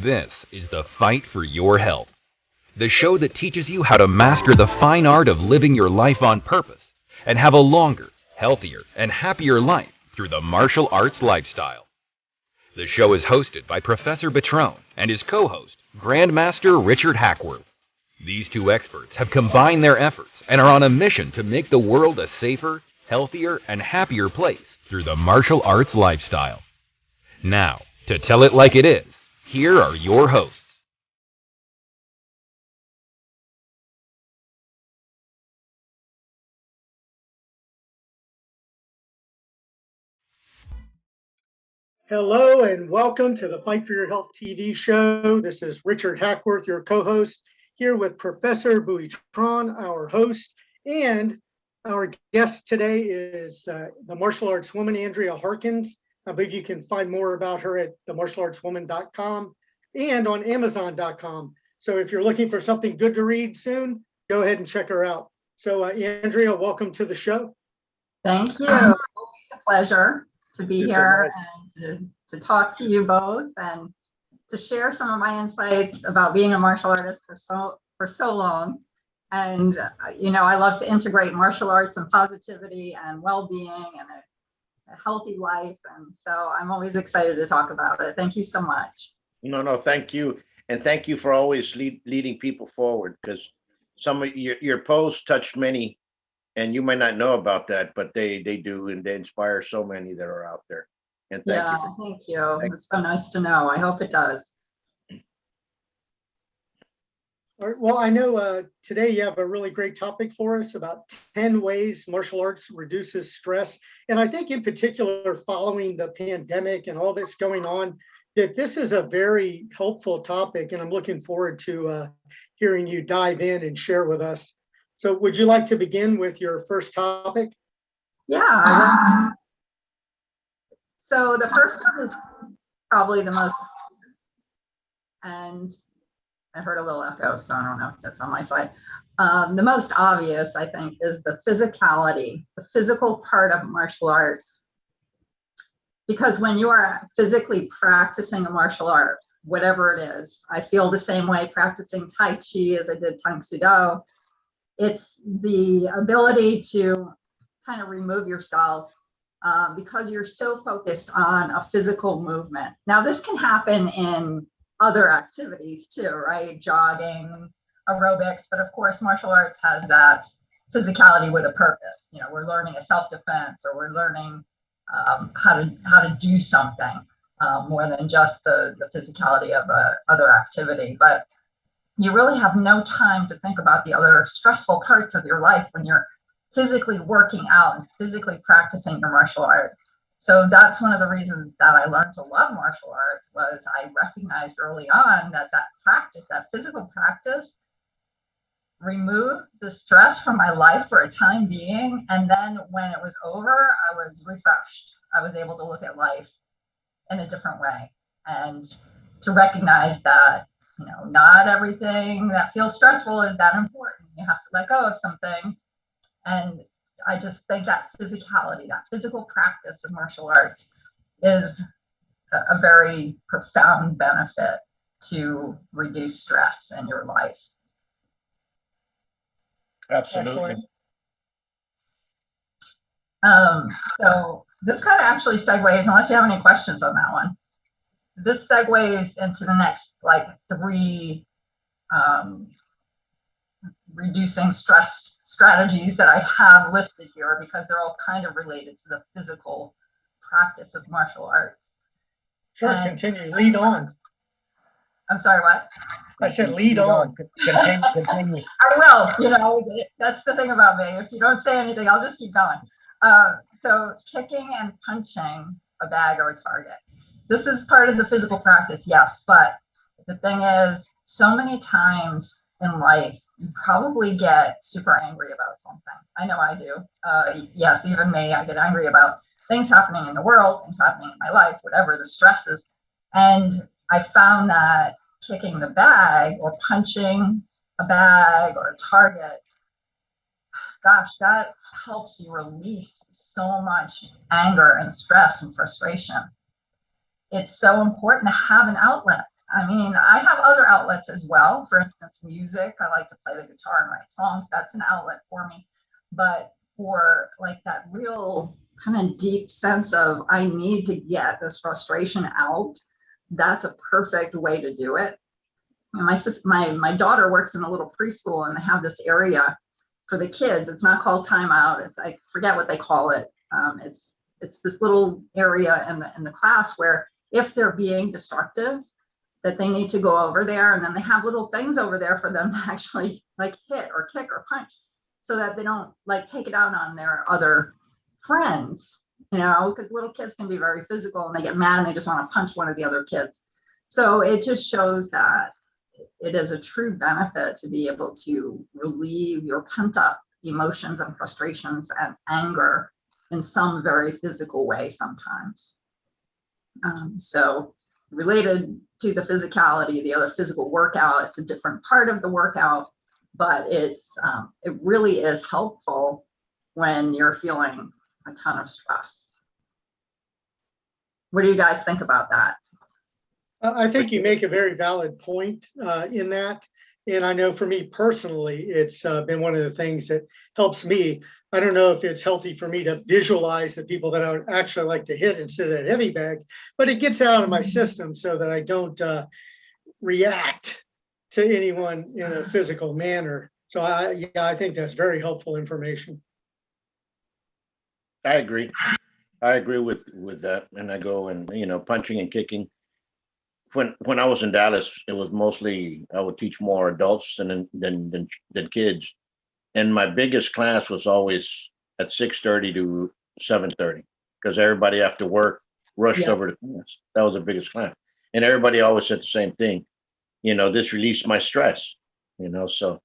This is the Fight for Your Health, the show that teaches you how to master the fine art of living your life on purpose and have a longer, healthier, and happier life through the martial arts lifestyle. The show is hosted by Professor Buitron and his co-host, Grand Master Richard Hackworth. These two experts have combined their efforts and are on a mission to make the world a safer, healthier, and happier place through the martial arts lifestyle. Now, to tell it like it is, here are your hosts. Hello and welcome to the Fight for Your Health TV show. This is Richard Hackworth, your co-host, here with Professor Buitron, our host, and our guest today is the martial arts woman, Andrea Harkins. I believe you can find more about her at themartialartswoman.com and on amazon.com. So if you're looking for something good to read soon, go ahead and check her out. So Andrea, welcome to the show. Thank you. Always a pleasure to be here and to talk to you both and to share some of my insights about being a martial artist for so long. And I love to integrate martial arts and positivity and well-being and a healthy life. And so I'm always excited to talk about it. Thank you so much. No, thank you. And thank you for always leading people forward, because some of your posts touch many, and you might not know about that, but they do, and they inspire so many that are out there. And thank you. It's so nice to know. I hope it does. All right, well, I know today you have a really great topic for us about 10 ways martial arts reduces stress. And I think in particular, following the pandemic and all that's going on, that this is a very helpful topic. And I'm looking forward to hearing you dive in and share with us. So would you like to begin with your first topic? Yeah. So the first one is probably the most, and I heard a little echo, so I don't know if that's on my side. The most obvious, I think, is the physicality, the physical part of martial arts. Because when you are physically practicing a martial art, whatever it is, I feel the same way practicing Tai Chi as I did Tang Soo Do. It's the ability to kind of remove yourself because you're so focused on a physical movement. Now, this can happen in other activities too, right? Jogging, aerobics, but of course, martial arts has that physicality with a purpose. We're learning a self-defense, or we're learning how to do something more than just the physicality of other activity. But you really have no time to think about the other stressful parts of your life when you're physically working out and physically practicing your martial art. So that's one of the reasons that I learned to love martial arts, was I recognized early on that practice, that physical practice, removed the stress from my life for a time being. And then when it was over, I was refreshed. I was able to look at life in a different way and to recognize that not everything that feels stressful is that important. You have to let go of some things. And I just think that physicality, that physical practice of martial arts is a very profound benefit to reduce stress in your life. Absolutely. So this kind of actually segues, unless you have any questions on that one. This segues into the next three reducing stress strategies that I have listed here, because they're all kind of related to the physical practice of martial arts. Sure, continue. Lead on. I'm sorry, what? I said lead on. Continue. I will. That's the thing about me. If you don't say anything, I'll just keep going. So kicking and punching a bag or a target. This is part of the physical practice, yes, but the thing is, so many times in life, you probably get super angry about something. I know I do. Yes, even me, I get angry about things happening in the world, things happening in my life, whatever the stress is. And I found that kicking the bag or punching a bag or a target, gosh, that helps you release so much anger and stress and frustration. It's so important to have an outlet. I I mean, I have other outlets as well. For instance, music. I like to play the guitar and write songs. That's an outlet for me. But for like that real kind of deep sense of I need to get this frustration out, that's a perfect way to do it. And my daughter works in a little preschool, and they have this area for the kids. It's not called timeout. I forget what they call it. It's this little area in the class where if they're being destructive, that they need to go over there, and then they have little things over there for them to actually like hit or kick or punch, so that they don't like take it out on their other friends, you know, because little kids can be very physical and they get mad and they just want to punch one of the other kids. So it just shows that it is a true benefit to be able to relieve your pent up emotions and frustrations and anger in some very physical way sometimes. So related to the physicality, the other physical workout, it's a different part of the workout, but it really is helpful when you're feeling a ton of stress. What do you guys think about that? I think you make a very valid point in that. And I know for me personally, it's been one of the things that helps me. I don't know if it's healthy for me to visualize the people that I would actually like to hit instead of that heavy bag, but it gets out of my system so that I don't react to anyone in a physical manner. So I think that's very helpful information. I agree. I agree with that. And I go and, you know, punching and kicking. When I was in Dallas, it was mostly I would teach more adults than kids. And my biggest class was always at 6:30 to 7:30 because everybody after work rushed over to class. That was the biggest class. And everybody always said the same thing, you know, this released my stress, you know. So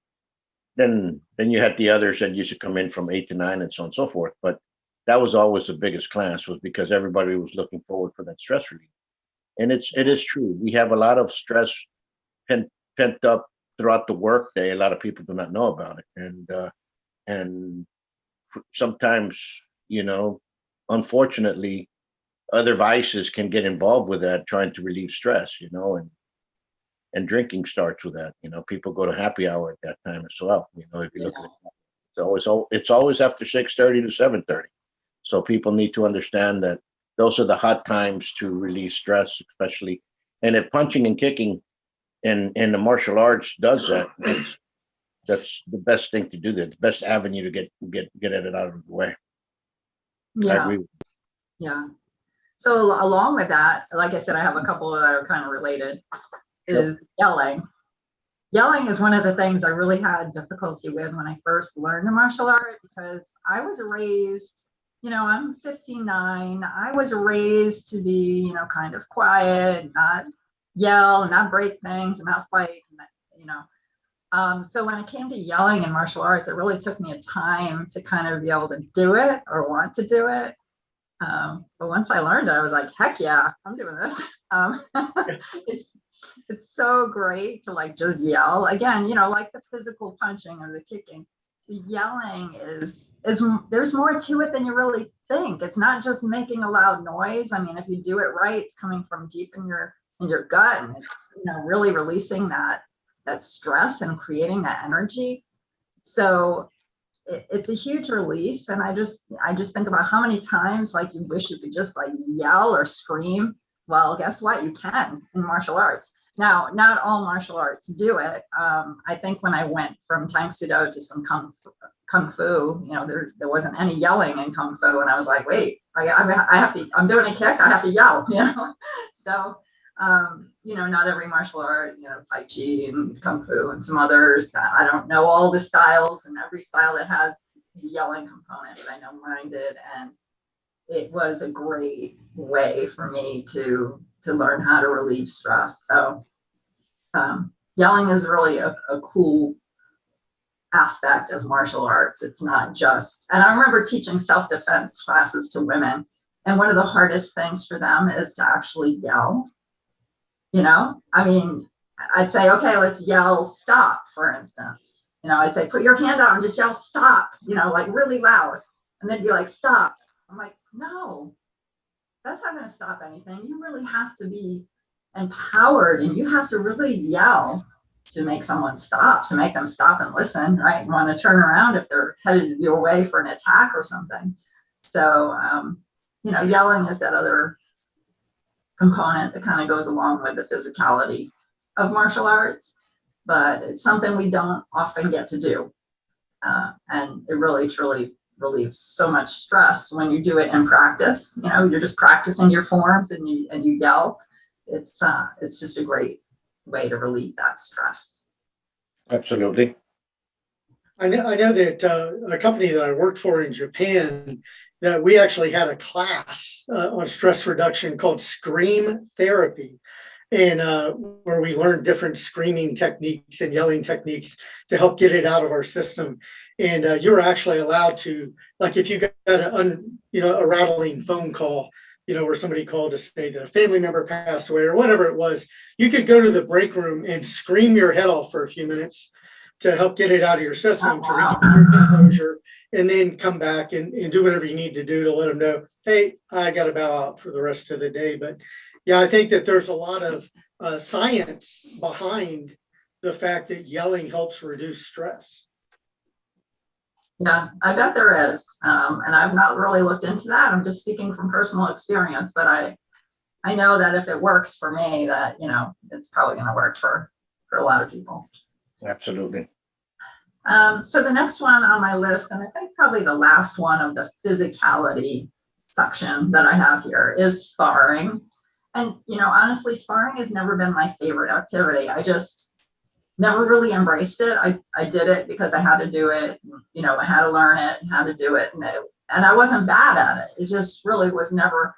then you had the others that used to come in from 8 to 9 and so on and so forth. But that was always the biggest class, was because everybody was looking forward for that stress relief. And it is true. We have a lot of stress pent up throughout the workday. A lot of people do not know about it, and sometimes, you know, unfortunately, other vices can get involved with that, trying to relieve stress. You know, and drinking starts with that. You know, people go to happy hour at that time as well. You know, if you look at it, it's always after 6:30 to 7:30. So people need to understand that those are the hot times to release stress, especially. And if punching and kicking in the martial arts does that, that's the best thing to do. That's the best avenue to get it out of the way. Yeah. I agree. Yeah. So along with that, like I said, I have a couple that are kind of related. Is yelling. Yelling is one of the things I really had difficulty with when I first learned the martial art, because I was raised, you know, I'm 59. I was raised to be, you know, kind of quiet, not yell, not break things, and not fight, you know. So when it came to yelling in martial arts, it really took me a time to kind of be able to do it or want to do it. But once I learned it, I was like, heck yeah, I'm doing this. It's so great to like just yell again, you know, like the physical punching or the kicking. The yelling is there's more to it than you really think. It's not just making a loud noise. I mean, if you do it right, it's coming from deep in your gut, and it's, you know, really releasing that stress and creating that energy. So it's a huge release. And I just think about how many times like you wish you could just like yell or scream. Well, guess what? You can in martial arts. Now, not all martial arts do it. I think when I went from Tang Sudo to some Kung Fu, you know, there wasn't any yelling in Kung Fu. And I was like, wait, I have to, I'm doing a kick, I have to yell, you know? So, you know, not every martial art, you know, Tai Chi and Kung Fu and some others. I don't know all the styles, and every style that has the yelling component, but I know mine did. And it was a great way for me to learn how to relieve stress. So yelling is really a cool aspect of martial arts. It's not just, and I remember teaching self-defense classes to women, and one of the hardest things for them is to actually yell. You know, I mean, I'd say, okay, let's yell stop, for instance. You know, I'd say, put your hand out and just yell stop, you know, like really loud, and then be like, stop. I'm like, no, that's not going to stop anything. You really have to be empowered, and you have to really yell to make someone stop, to make them stop and listen, right? And want to turn around if they're headed your way for an attack or something. So, yelling is that other component that kind of goes along with the physicality of martial arts, but it's something we don't often get to do. And it really, truly relieves so much stress when you do it in practice. You're just practicing your forms and you yell. It's just a great way to relieve that stress. Absolutely. I know that a company that I worked for in Japan, that we actually had a class on stress reduction called Scream Therapy, and where we learned different screaming techniques and yelling techniques to help get it out of our system. And you were actually allowed to, like, if you got a rattling phone call, where somebody called to say that a family member passed away or whatever it was, you could go to the break room and scream your head off for a few minutes to help get it out of your system, to regain your composure, and then come back and do whatever you need to do to let them know, hey, I got to bow out for the rest of the day. But yeah, I think that there's a lot of science behind the fact that yelling helps reduce stress. Yeah, I bet there is. And I've not really looked into that. I'm just speaking from personal experience, but I know that if it works for me, that, it's probably going to work for a lot of people. Absolutely. So the next one on my list, and I think probably the last one of the physicality section that I have here, is sparring. And, honestly, sparring has never been my favorite activity. I just never really embraced it. I did it because I had to do it. I had to learn it and how to do it. And I wasn't bad at it. It just really was never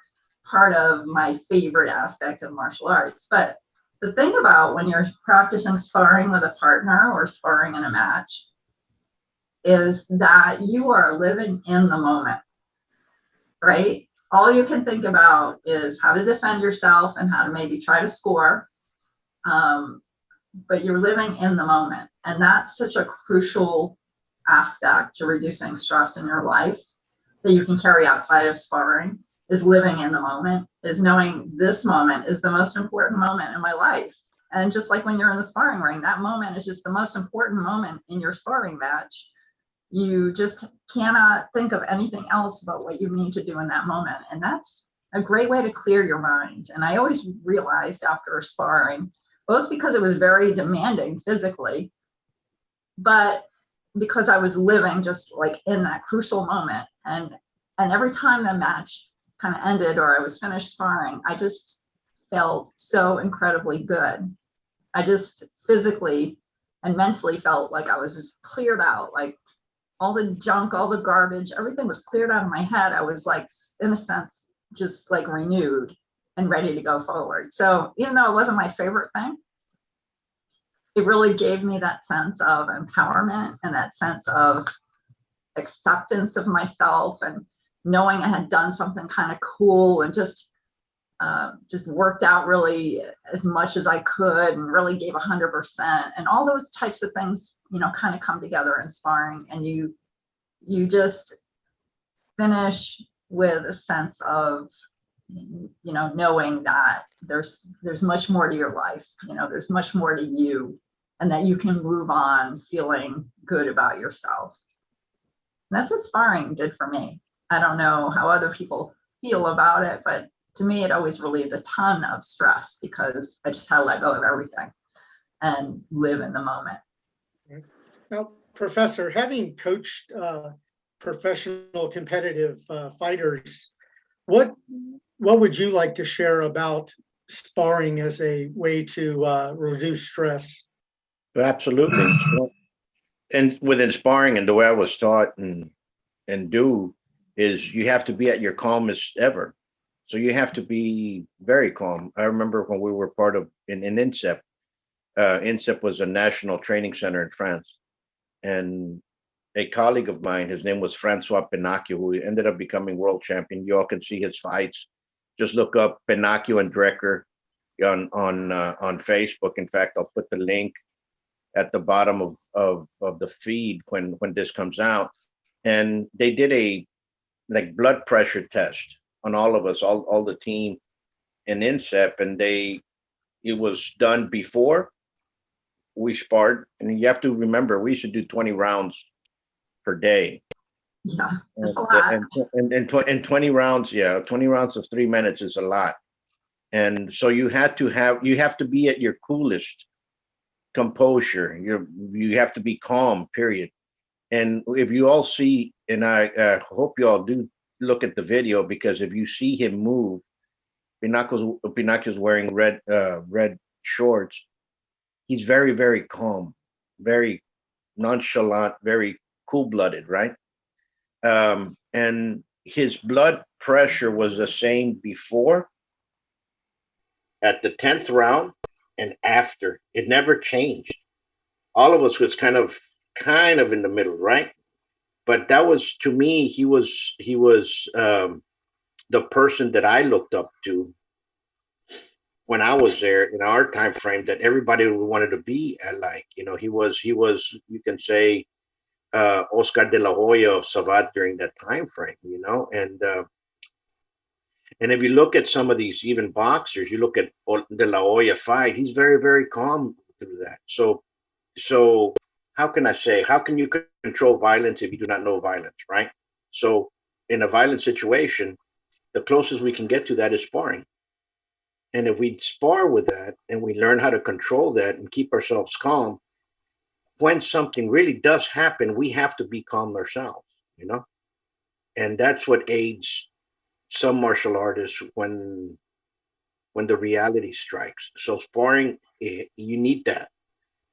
part of my favorite aspect of martial arts. But the thing about when you're practicing sparring with a partner or sparring in a match is that you are living in the moment, right? All you can think about is how to defend yourself and how to maybe try to score. But you're living in the moment. And that's such a crucial aspect to reducing stress in your life that you can carry outside of sparring, is living in the moment, is knowing this moment is the most important moment in my life. And just like when you're in the sparring ring, that moment is just the most important moment in your sparring match. You just cannot think of anything else but what you need to do in that moment. And that's a great way to clear your mind. And I always realized after sparring, both because it was very demanding physically, but because I was living just like in that crucial moment. And every time the match kind of ended or I was finished sparring, I just felt so incredibly good. I just physically and mentally felt like I was just cleared out, like all the junk, all the garbage, everything was cleared out of my head. I was like, in a sense, just like renewed and ready to go forward. So even though it wasn't my favorite thing, it really gave me that sense of empowerment and that sense of acceptance of myself and knowing I had done something kind of cool and just worked out really as much as I could and really gave 100%. And all those types of things, kind of come together in sparring, and you just finish with a sense of, knowing that there's much more to your life, there's much more to you, and that you can move on feeling good about yourself. And that's what sparring did for me. I don't know how other people feel about it, but to me, it always relieved a ton of stress because I just had to let go of everything and live in the moment. Now, Professor, having coached professional competitive fighters, what would you like to share about sparring as a way to reduce stress? Absolutely. And within sparring, and the way I was taught and do is you have to be at your calmest ever. So you have to be very calm. I remember when we were part of in INSEP. INSEP was a national training center in France, and a colleague of mine, his name was Francois Pennacchio, who ended up becoming world champion. You all can see his fights. Just look up Pennacchio and Drecker on Facebook. In fact, I'll put the link at the bottom of the feed when this comes out. And they did a blood pressure test on all of us, all the team in INSEP, and they it was done before we sparred. And you have to remember, we should do 20 rounds per day. Yeah, that's a lot. And 20 rounds, yeah, 20 rounds of 3 minutes is a lot. And so you have to be at your coolest composure. You have to be calm, period. And if you all see, and I hope you all do look at the video, because if you see him move, Pennacchio's wearing red shorts. He's very, very calm, very nonchalant, very cool-blooded, right? And his blood pressure was the same before, at the 10th round, and after. It never changed. All of us was kind of in the middle, right? But that was, to me, he was the person that I looked up to when I was there in our time frame, that everybody wanted to be like. He was, you can say, Oscar de la Hoya of Savat during that time frame, and if you look at some of these even boxers, you look at De La Hoya fight, he's very, very calm through that. So how can I say, how can you control violence if you do not know violence, right? So in a violent situation, the closest we can get to that is sparring. And if we spar with that and we learn how to control that and keep ourselves calm, when something really does happen, we have to be calm ourselves, and that's what aids some martial artists when the reality strikes. So sparring, you need that.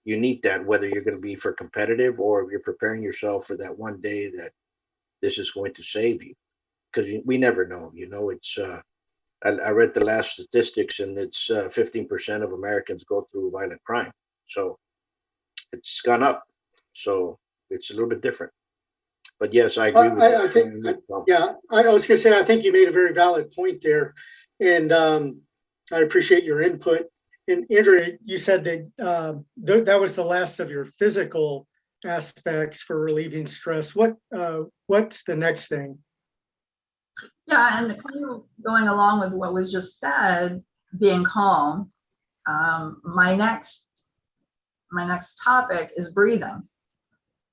You need that, whether you're going to be for competitive or if you're preparing yourself for that one day that this is going to save you, because we never know. It's I read the last statistics, and it's 15% of Americans go through violent crime. So it's gone up. So it's a little bit different. But yes, I agree with I think, yeah, I was going to say, I think you made a very valid point there, and I appreciate your input. And Andrea, you said that that was the last of your physical aspects for relieving stress. What's the next thing? Yeah, and kind of going along with what was just said, being calm. My next topic is breathing.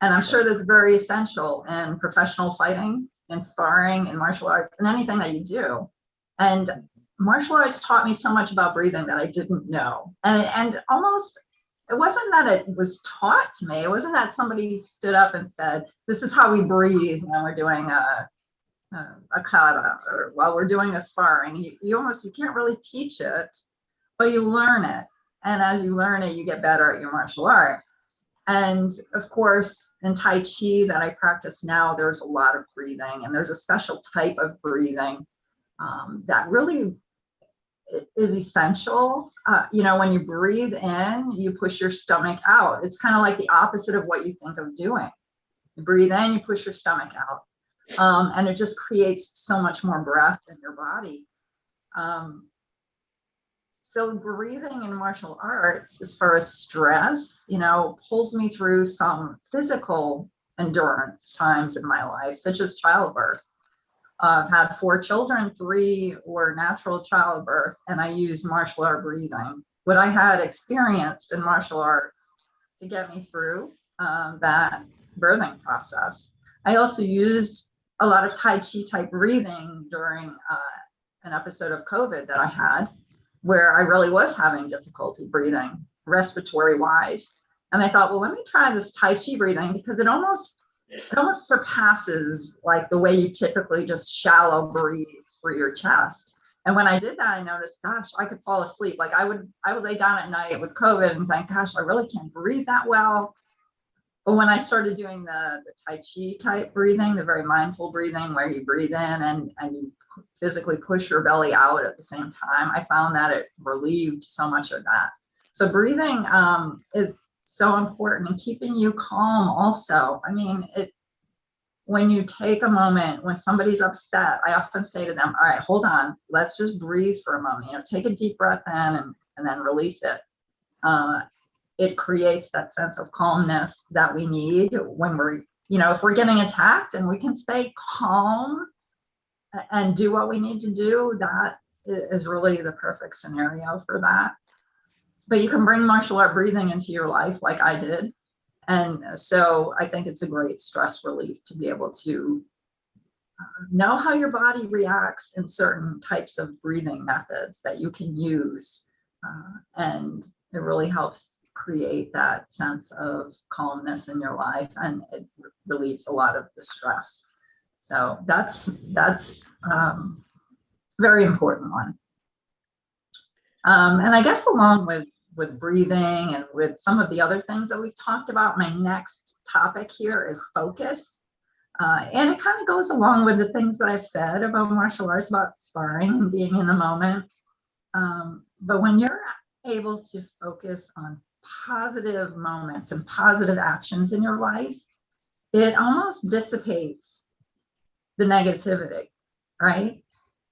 And I'm sure that's very essential in professional fighting, in sparring, in martial arts, and anything that you do. And martial arts taught me so much about breathing that I didn't know. And almost, it wasn't that it was taught to me. It wasn't that somebody stood up and said, this is how we breathe when we're doing a kata, or while we're doing a sparring. You can't really teach it, but you learn it. And as you learn it, you get better at your martial art. And of course, in Tai Chi that I practice now, there's a lot of breathing, and there's a special type of breathing that really is essential. When you breathe in, you push your stomach out. It's kind of like the opposite of what you think of doing. You breathe in, you push your stomach out. And it just creates so much more breath in your body. So breathing in martial arts, as far as stress, pulls me through some physical endurance times in my life, such as childbirth. I've had 4 children, 3 were natural childbirth, and I used martial art breathing, what I had experienced in martial arts, to get me through that birthing process. I also used a lot of Tai Chi type breathing during an episode of COVID that I had, where I really was having difficulty breathing, respiratory wise. And I thought, well, let me try this Tai Chi breathing, because it almost surpasses like the way you typically just shallow breathe through your chest. And when I did that, I noticed, gosh, I could fall asleep. Like I would lay down at night with COVID and think, gosh, I really can't breathe that well. But when I started doing the Tai Chi type breathing, the very mindful breathing where you breathe in and you physically push your belly out at the same time, I found that it relieved so much of that. So breathing is so important, and keeping you calm also. I mean, when you take a moment, when somebody's upset, I often say to them, all right, hold on, let's just breathe for a moment. Take a deep breath in and then release it. It creates that sense of calmness that we need when we're, if we're getting attacked, and we can stay calm and do what we need to do. That is really the perfect scenario for that. but you can bring martial art breathing into your life like I did. And so I think it's a great stress relief to be able to know how your body reacts in certain types of breathing methods that you can use. And it really helps create that sense of calmness in your life, and it relieves a lot of the stress. So that's very important one. And I guess along with breathing and with some of the other things that we've talked about, my next topic here is focus. And it kind of goes along with the things that I've said about martial arts, about sparring and being in the moment. But when you're able to focus on positive moments and positive actions in your life, it almost dissipates the negativity, right?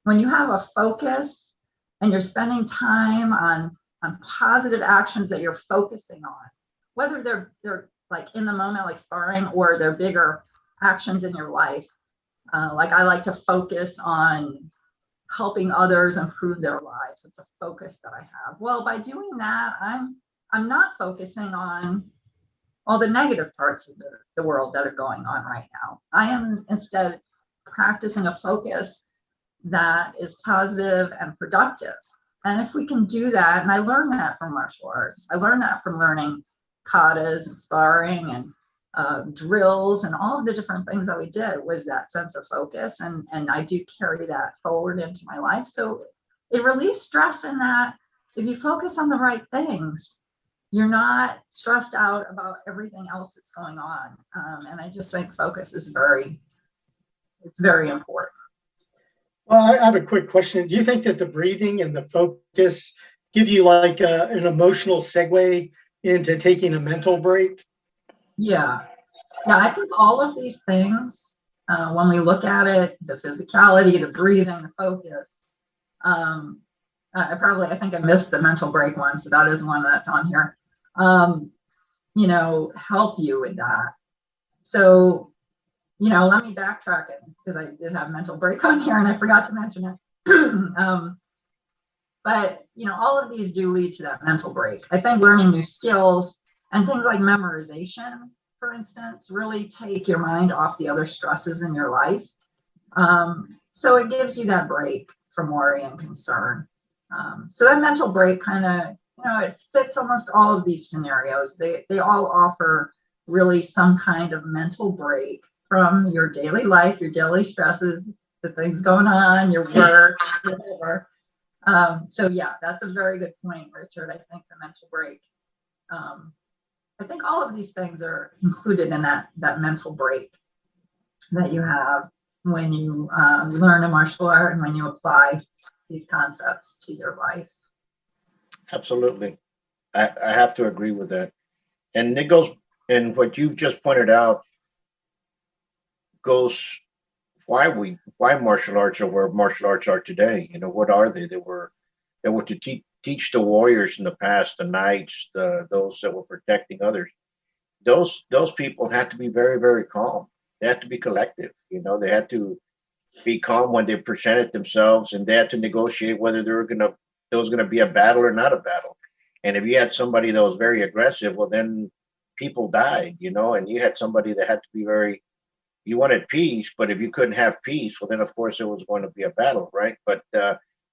When you have a focus and you're spending time on positive actions that you're focusing on, whether they're like in the moment, like sparring, or they're bigger actions in your life. Like I like to focus on helping others improve their lives. It's a focus that I have. Well, by doing that, I'm not focusing on all the negative parts of the world that are going on right now. I am instead practicing a focus that is positive and productive. And if we can do that, and I learned that from martial arts, I learned that from learning katas and sparring and drills and all of the different things that we did, was that sense of focus. And I do carry that forward into my life. So it relieves stress in that if you focus on the right things, you're not stressed out about everything else that's going on. And I just think focus is very important. Well, I have a quick question. Do you think that the breathing and the focus give you like an emotional segue into taking a mental break? Yeah, I think all of these things, when we look at it, the physicality, the breathing, the focus, I think I missed the mental break one, so that is one that's on here, help you with that. So, let me backtrack it, because I did have mental break on here and I forgot to mention it. But, all of these do lead to that mental break. I think learning new skills and things like memorization, for instance, really take your mind off the other stresses in your life. So it gives you that break from worry and concern. So that mental break kind of, it fits almost all of these scenarios. They all offer really some kind of mental break from your daily life, your daily stresses, the things going on, your work, whatever. So yeah, that's a very good point, Richard. I think the mental break, I think all of these things are included in that mental break that you have when you learn a martial art and when you apply these concepts to your life. Absolutely. I have to agree with that. And it goes, and what you've just pointed out goes why martial arts are where martial arts are today. What are they? They were to teach the warriors in the past, the knights, those that were protecting others. Those people had to be very, very calm. They had to be collective. They had to be calm when they presented themselves, and they had to negotiate whether there was gonna be a battle or not a battle. And if you had somebody that was very aggressive, well, then people died. And you had somebody that had to be very. You wanted peace, but if you couldn't have peace, well, then of course it was going to be a battle, right? But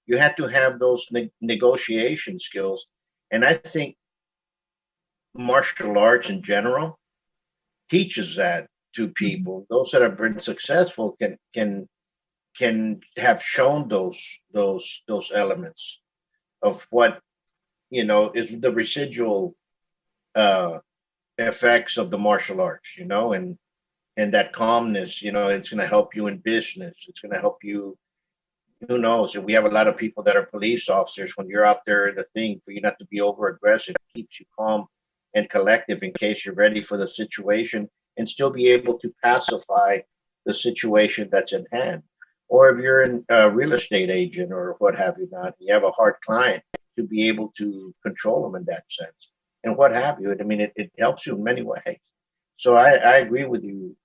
you had to have those negotiation skills, and I think martial arts in general teaches that to people. Those that have been successful can have shown those elements of what is the residual effects of the martial arts, and that calmness. It's going to help you in business. It's going to help you. Who knows? If we have a lot of people that are police officers, when you're out there in the thing, for you not to be over aggressive, it keeps you calm and collective in case you're ready for the situation, and still be able to pacify the situation that's in hand. Or if you're a real estate agent or what have you not, you have a hard client, to be able to control them in that sense, and what have you. I mean, it helps you in many ways. So I agree with you,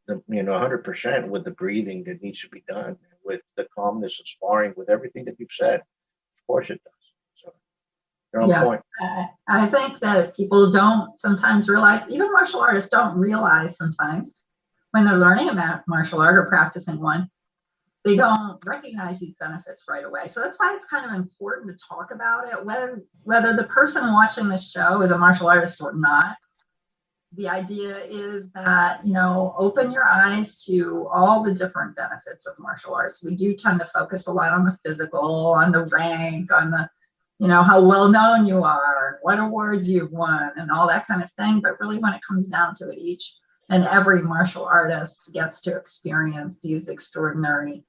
100% with the breathing that needs to be done, with the calmness of sparring, with everything that you've said. Of course it does. So You're on Yeah. point. I think that people don't sometimes realize, even martial artists don't realize sometimes when they're learning about martial art or practicing one, they don't recognize these benefits right away. So that's why it's kind of important to talk about it, whether the person watching this show is a martial artist or not. The idea is that, open your eyes to all the different benefits of martial arts. We do tend to focus a lot on the physical, on the rank, on the, how well known you are, what awards you've won, and all that kind of thing. But really, when it comes down to it, each and every martial artist gets to experience these extraordinary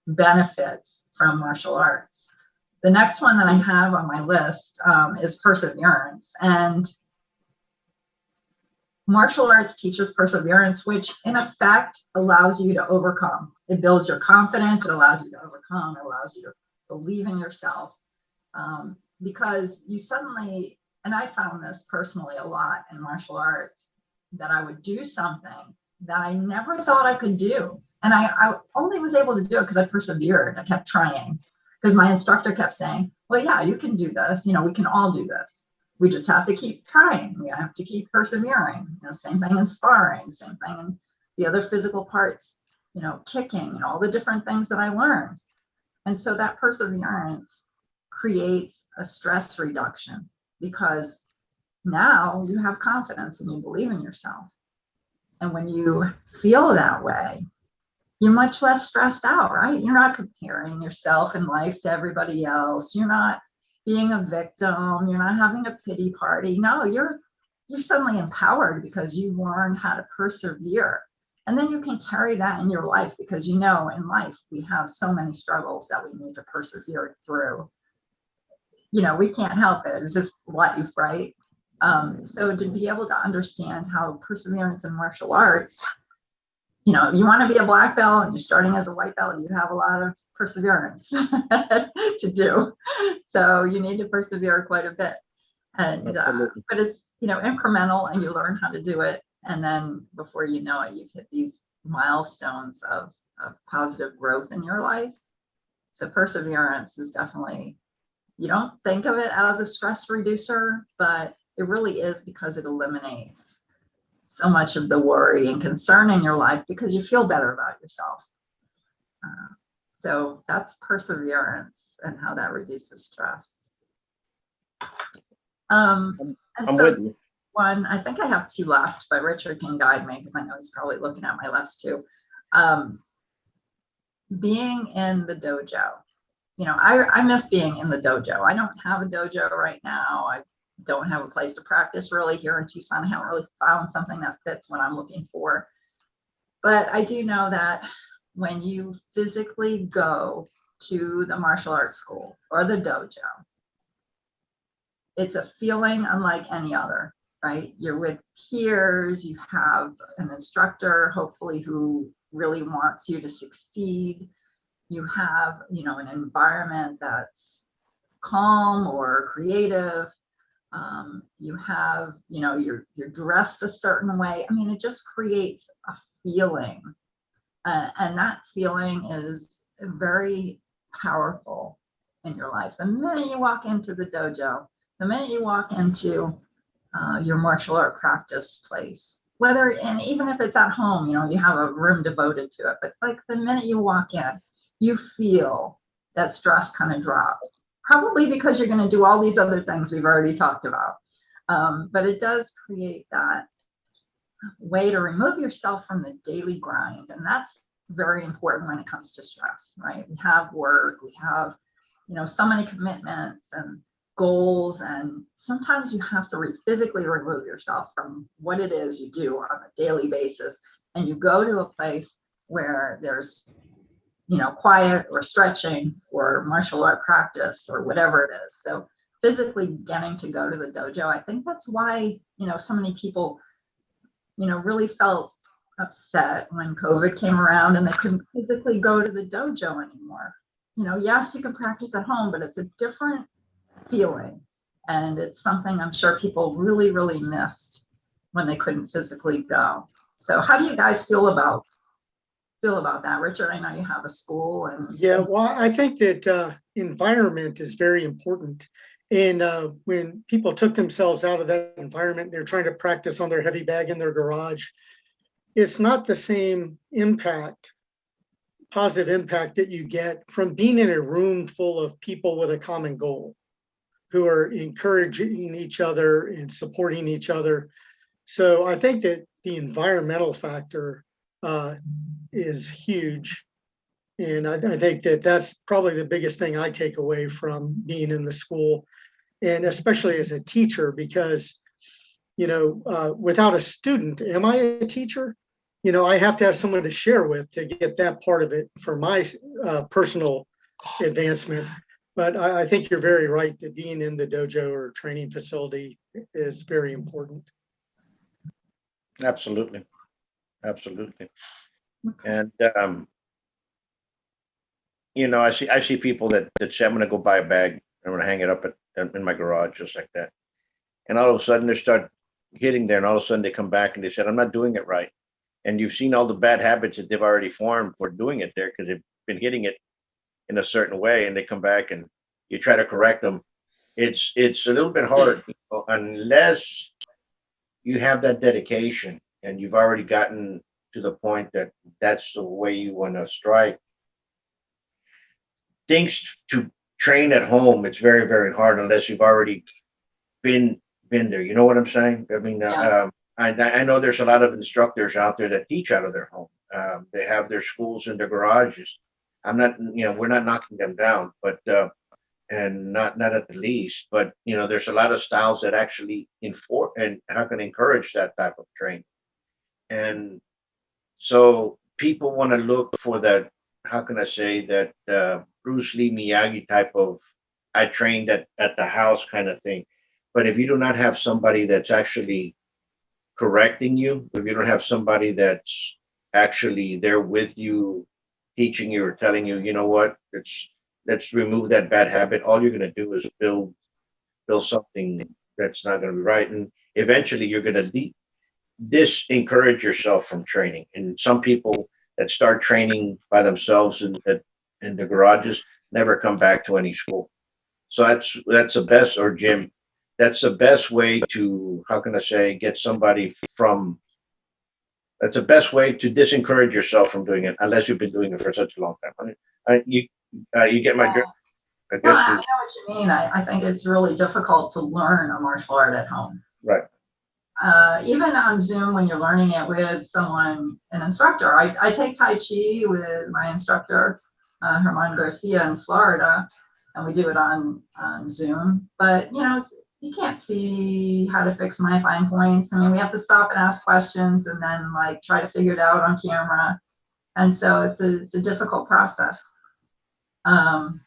benefits from martial arts. The next one that I have on my list is perseverance. And martial arts teaches perseverance, which in effect allows you to overcome. It builds your confidence. It allows you to overcome. It allows you to believe in yourself. Because you suddenly, and I found this personally a lot in martial arts, that I would do something that I never thought I could do. And I only was able to do it because I persevered. I kept trying because my instructor kept saying, well, yeah, you can do this. We can all do this. We just have to keep trying. We have to keep persevering. Same thing in sparring, same thing in the other physical parts, kicking and all the different things that I learned. And so that perseverance creates a stress reduction because now you have confidence and you believe in yourself. And when you feel that way, you're much less stressed out, right? You're not comparing yourself in life to everybody else. You're not being a victim. You're not having a pity party. No, you're suddenly empowered because you learned how to persevere. And then you can carry that in your life because in life we have so many struggles that we need to persevere through. We can't help it. It's just life, right? So to be able to understand how perseverance in martial arts, you want to be a black belt and you're starting as a white belt, you have a lot of perseverance to do. So you need to persevere quite a bit. And but it's incremental, and you learn how to do it. And then before you know it, you've hit these milestones of positive growth in your life. So perseverance is definitely, you don't think of it as a stress reducer, but it really is, because it eliminates so much of the worry and concern in your life because you feel better about yourself. So that's perseverance and how that reduces stress. And I'm so with you. one, I think I have two left, but Richard can guide me because I know he's probably looking at my last two. Being in the dojo. I miss being in the dojo. I don't have a dojo right now. I don't have a place to practice really here in Tucson. I haven't really found something that fits what I'm looking for. But I do know that when you physically go to the martial arts school or the dojo, it's a feeling unlike any other, right? You're with peers, you have an instructor, hopefully, who really wants you to succeed. You have, an environment that's calm or creative. You have, you're dressed a certain way. I mean, it just creates a feeling. And that feeling is very powerful in your life. The minute you walk into the dojo, the minute you walk into your martial art practice place, and even if it's at home, you have a room devoted to it, but like the minute you walk in, you feel that stress kind of drop, probably because you're going to do all these other things we've already talked about. But it does create that way to remove yourself from the daily grind. And that's very important when it comes to stress, right? We have work, we have, so many commitments and goals. And sometimes you have to physically remove yourself from what it is you do on a daily basis. And you go to a place where there's, quiet or stretching or martial art practice or whatever it is. So physically getting to go to the dojo, I think that's why, so many people, really felt upset when COVID came around and they couldn't physically go to the dojo anymore. Yes, you can practice at home, but it's a different feeling. And it's something I'm sure people really, really missed when they couldn't physically go. So how do you guys feel about that? Richard, I know you have a school. And yeah, well, I think that environment is very important. And when people took themselves out of that environment, they're trying to practice on their heavy bag in their garage. It's not the same impact, positive impact that you get from being in a room full of people with a common goal who are encouraging each other and supporting each other. So I think that the environmental factor is huge. And I think that that's probably the biggest thing I take away from being in the school, and especially as a teacher, because, without a student, am I a teacher? I have to have someone to share with to get that part of it for my personal advancement. But I think you're very right that being in the dojo or training facility is very important. Absolutely. Absolutely. And I see people that say, I'm going to go buy a bag. I'm going to hang it up in my garage just like that. And all of a sudden they start hitting there, and all of a sudden they come back and they said, I'm not doing it right. And you've seen all the bad habits that they've already formed for doing it there because they've been hitting it in a certain way, and they come back and you try to correct them. It's a little bit hard, unless you have that dedication and you've already gotten to the point that that's the way you want to strike. Things to train at home, it's very, very hard unless you've already been there. You know what I'm saying? I mean, Yeah. I know there's a lot of instructors out there that teach out of their home. They have their schools in their garages. I'm not, we're not knocking them down, but and not at the least. But there's a lot of styles that actually enforce and how can encourage that type of training. And so people want to look for that. How can I say that Bruce Lee Miyagi type of I trained at the house kind of thing. But if you do not have somebody that's actually correcting you, if you don't have somebody that's actually there with you, teaching you or telling you, you know what, let's remove that bad habit. All you're going to do is build something that's not going to be right, and eventually you're going to disencourage yourself from training. And some people that start training by themselves in the garages never come back to any school. So that's the best, or gym. That's the best way to, how can I say, get somebody from. That's the best way to disencourage yourself from doing it, unless you've been doing it for such a long time. You get my drift. I No, guess I you know what you mean. I think it's really difficult to learn a martial art at home. right. Even on Zoom, when you're learning it with someone, an instructor. I take Tai Chi with my instructor, Herman Garcia in Florida, and we do it on Zoom. But, you can't see how to fix my fine points. I mean, we have to stop and ask questions and then like try to figure it out on camera. And so it's a difficult process. And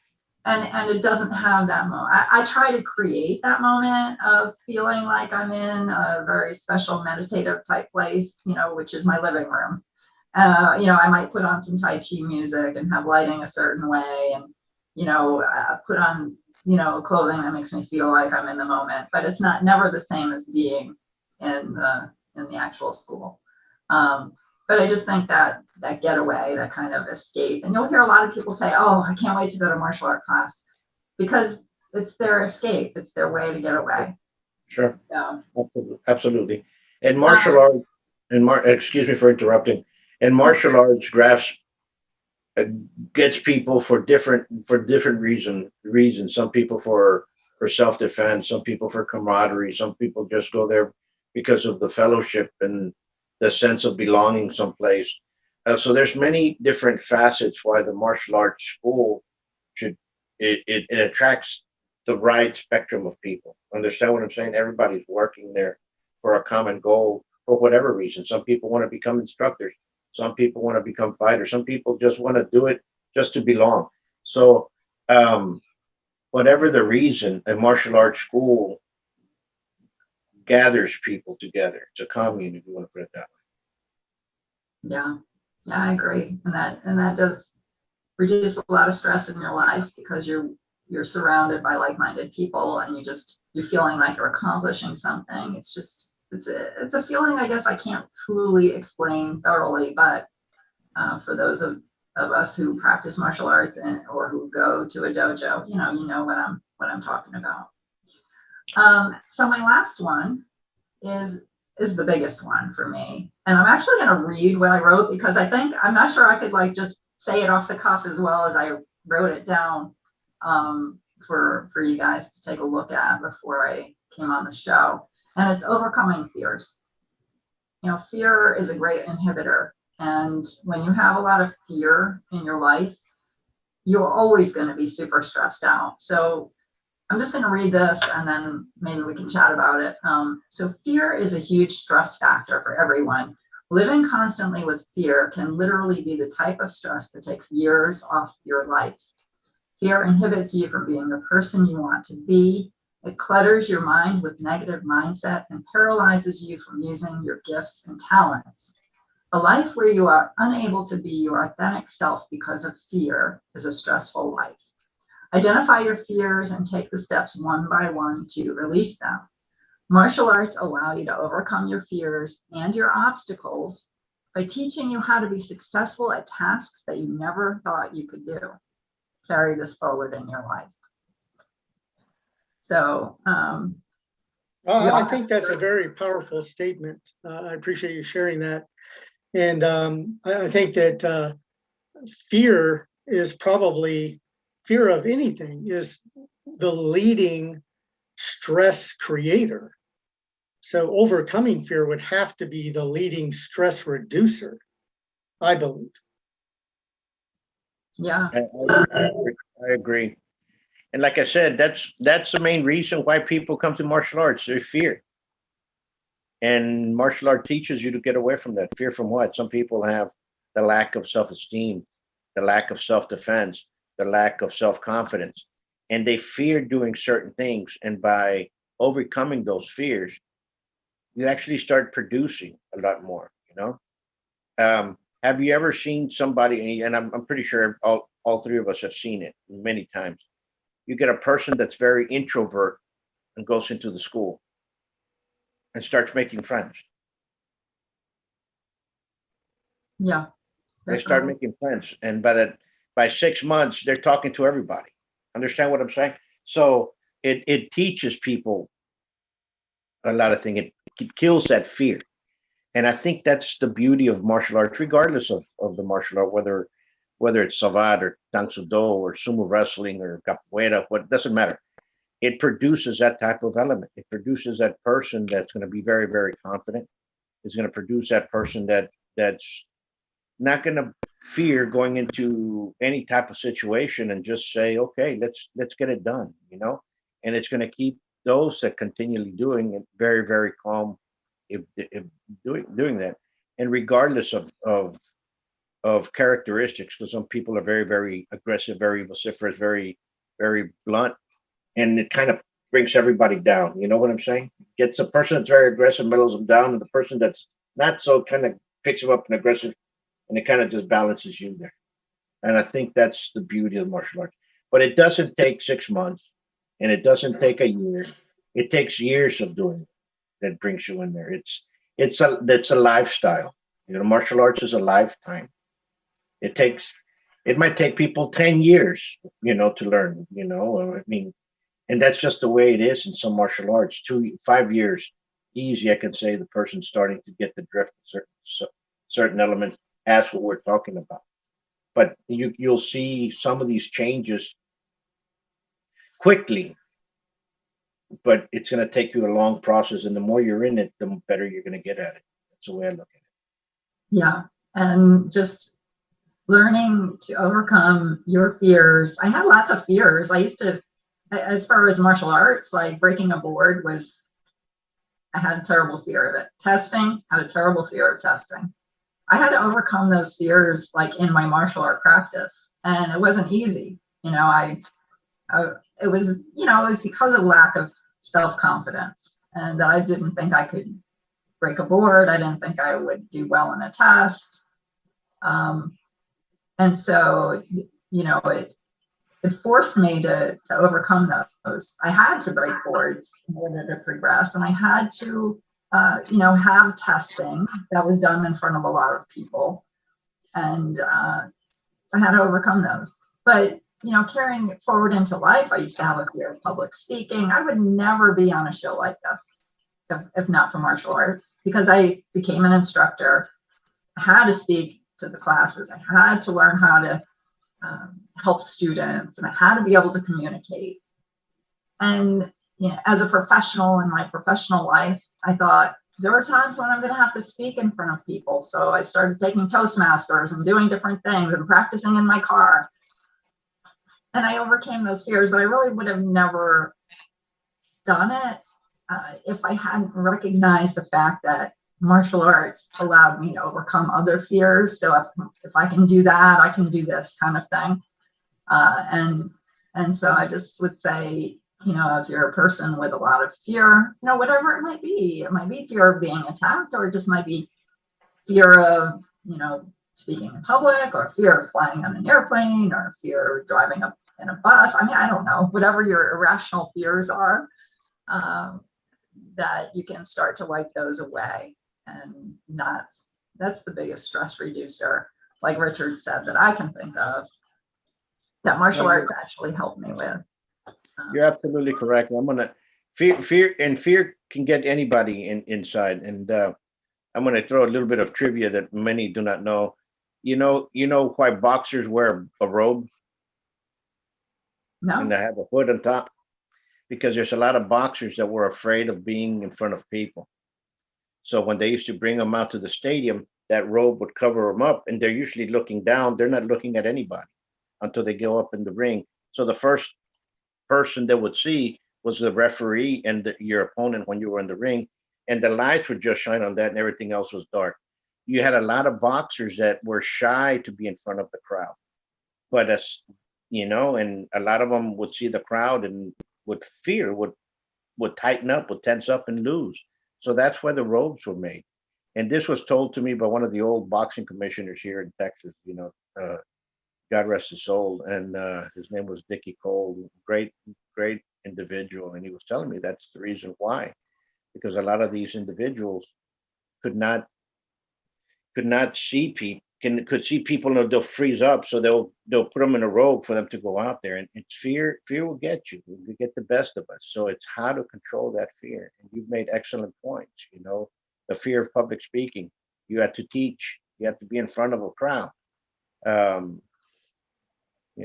it doesn't have that moment. I try to create that moment of feeling like I'm in a very special meditative type place, which is my living room. I might put on some Tai Chi music and have lighting a certain way, and put on clothing that makes me feel like I'm in the moment. But it's never the same as being in the actual school. But I just think that getaway, that kind of escape, and you'll hear a lot of people say, "Oh, I can't wait to go to martial art class," because it's their escape, it's their way to get away. Sure. So, Absolutely. And um, martial art, excuse me for interrupting. And martial arts grasp uh, gets people for different reasons. Some people for self defense, some people for camaraderie, some people just go there because of the fellowship and the sense of belonging someplace. So there's many different facets why the martial arts school should it attracts the right spectrum of people. Understand what I'm saying? Everybody's working there for a common goal for whatever reason. Some people want to become instructors. Some people want to become fighters. Some people just want to do it just to belong. So, whatever the reason, a martial arts school gathers people together. It's a commune, if you want to put it that yeah, I agree, and that does reduce a lot of stress in your life because you're surrounded by like-minded people, and you're feeling like you're accomplishing something. It's a feeling, I guess, I can't truly explain thoroughly, but for those of us who practice martial arts or who go to a dojo, you know what I'm talking about. So my last one is the biggest one for me. And I'm actually going to read what I wrote because I'm not sure I could like just say it off the cuff as well as I wrote it down for you guys to take a look at before I came on the show. And it's overcoming fears. You know, fear is a great inhibitor. And when you have a lot of fear in your life, you're always going to be super stressed out. So I'm just going to read this and then maybe we can chat about it. So fear is a huge stress factor for everyone. Living constantly with fear can literally be the type of stress that takes years off your life. Fear inhibits you from being the person you want to be. It clutters your mind with negative mindset and paralyzes you from using your gifts and talents. A life where you are unable to be your authentic self because of fear is a stressful life. Identify your fears and take the steps one by one to release them. Martial arts allow you to overcome your fears and your obstacles by teaching you how to be successful at tasks that you never thought you could do. Carry this forward in your life. So, I think that's a very powerful statement. I appreciate you sharing that. And I think that fear of anything is the leading stress creator. So overcoming fear would have to be the leading stress reducer, I believe. Yeah. I agree. And like I said, that's the main reason why people come to martial arts. There's fear. And martial art teaches you to get away from that. Fear from what? Some people have the lack of self-esteem, the lack of self-defense, the lack of self-confidence, and they fear doing certain things. And by overcoming those fears, you actually start producing a lot more, you know? Have you ever seen somebody, and I'm pretty sure all three of us have seen it many times. You get a person that's very introvert and goes into the school and starts making friends. Yeah. They start Definitely. making friends, and by 6 months, they're talking to everybody. Understand what I'm saying? So it teaches people a lot of things. It kills that fear, and I think that's the beauty of martial arts, regardless of the martial art, whether it's Savate or Tang Soo Do or sumo wrestling or capoeira, what doesn't matter. It produces that type of element. It produces that person that's going to be very, very confident. It's going to produce that person that's not going to fear going into any type of situation and just say, okay, let's get it done, you know. And it's going to keep those that continually doing it very, very calm if doing that, and regardless of characteristics, because some people are very, very aggressive, very vociferous, very, very blunt, and it kind of brings everybody down. You know what I'm saying? Gets a person that's very aggressive, mellows them down, and the person that's not so kind of picks them up and aggressive, and it kind of just balances you there. And I think that's the beauty of martial arts. But it doesn't take 6 months, and it doesn't take a year. It takes years of doing it that brings you in there. It's a lifestyle. You know, martial arts is a lifetime. It takes it might take people 10 years, you know, to learn, you know. I mean, and that's just the way it is in some martial arts. 5 years, easy. I can say the person's starting to get the drift of certain elements. That's what we're talking about. But you'll see some of these changes quickly, but it's going to take you a long process. And the more you're in it, the better you're going to get at it. That's the way I look at it. Yeah. And just learning to overcome your fears. I had lots of fears. I used to, as far as martial arts, like breaking a board I had a terrible fear of it. Testing, had a terrible fear of testing. I had to overcome those fears like in my martial art practice, and it wasn't easy. You know, it was because of lack of self-confidence, and I didn't think I could break a board. I didn't think I would do well in a test. And so, you know, it forced me to overcome those. I had to break boards in order to progress, and I had to, have testing that was done in front of a lot of people, and I had to overcome those. But carrying it forward into life, I used to have a fear of public speaking. I would never be on a show like this if not for martial arts, because I became an instructor. I had to speak to the classes. I had to learn how to help students, and I had to be able to communicate. And as a professional in my professional life, I thought there are times when I'm going to have to speak in front of people. So I started taking Toastmasters and doing different things and practicing in my car. And I overcame those fears, but I really would have never done it if I hadn't recognized the fact that martial arts allowed me to overcome other fears. So if I can do that, I can do this kind of thing. And so I just would say, if you're a person with a lot of fear, whatever it might be fear of being attacked, or it just might be fear of, speaking in public, or fear of flying on an airplane, or fear of driving up in a bus. I don't know, whatever your irrational fears are, that you can start to wipe those away. And that's the biggest stress reducer, like Richard said, that I can think of, that martial arts actually helped me with. You're absolutely correct. Fear can get anybody inside. And I'm going to throw a little bit of trivia that many do not know. You know why boxers wear a robe? No. And they have a hood on top? Because there's a lot of boxers that were afraid of being in front of people. So when they used to bring them out to the stadium, that robe would cover them up, and they're usually looking down. They're not looking at anybody until they go up in the ring. So the first person they would see was the referee and your opponent when you were in the ring, and the lights would just shine on that, and everything else was dark. You had a lot of boxers that were shy to be in front of the crowd, but and a lot of them would see the crowd and would fear, would tighten up, would tense up and lose. So that's why the robes were made. And this was told to me by one of the old boxing commissioners here in Texas, God rest his soul. And his name was Dickie Cole, great individual. And he was telling me that's the reason why, because a lot of these individuals could not see people, could see people and they'll freeze up. So they'll put them in a robe for them to go out there. And it's fear will get you. You get the best of us. So it's how to control that fear. And you've made excellent points. The fear of public speaking. You have to teach. You have to be in front of a crowd.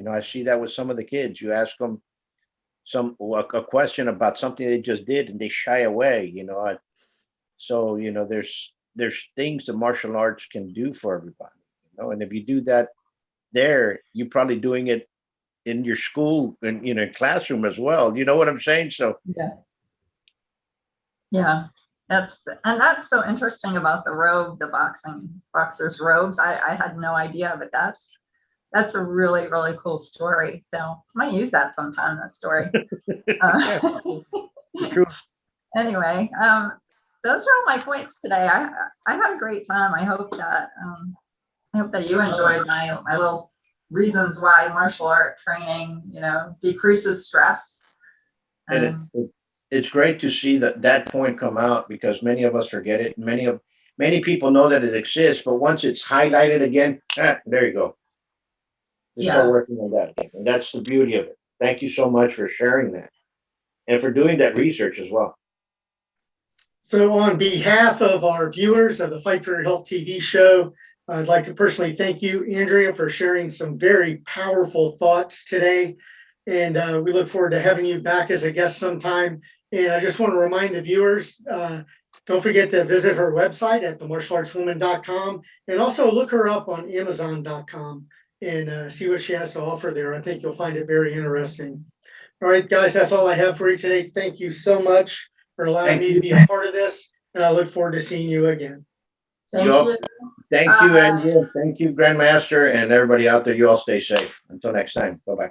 I see that with some of the kids. You ask them a question about something they just did, and they shy away. So there's things the martial arts can do for everybody. And if you do that there, you're probably doing it in your school and classroom as well. You know what I'm saying? So yeah. That's so interesting about the robe, the boxers' robes. I had no idea, but that's a really, really cool story. So I might use that sometime, that story. True. Anyway, those are all my points today. I had a great time. I hope that you enjoyed my little reasons why martial art training, decreases stress. And it's great to see that point come out, because many of us forget it. Many people know that it exists, but once it's highlighted again, there you go. Just start working on that again. And that's the beauty of it. Thank you so much for sharing that and for doing that research as well. So on behalf of our viewers of the Fight for Your Health TV show, I'd like to personally thank you, Andrea, for sharing some very powerful thoughts today. And we look forward to having you back as a guest sometime. And I just want to remind the viewers, don't forget to visit her website at themartialartswoman.com, and also look her up on amazon.com and see what she has to offer there. I think you'll find it very interesting. All right, guys, that's all I have for you today. Thank you so much for allowing me to be a part of this, and I look forward to seeing you again. Thank you. Thank you, Andrea. Thank you, Grand Master, and everybody out there. You all stay safe. Until next time. Bye-bye.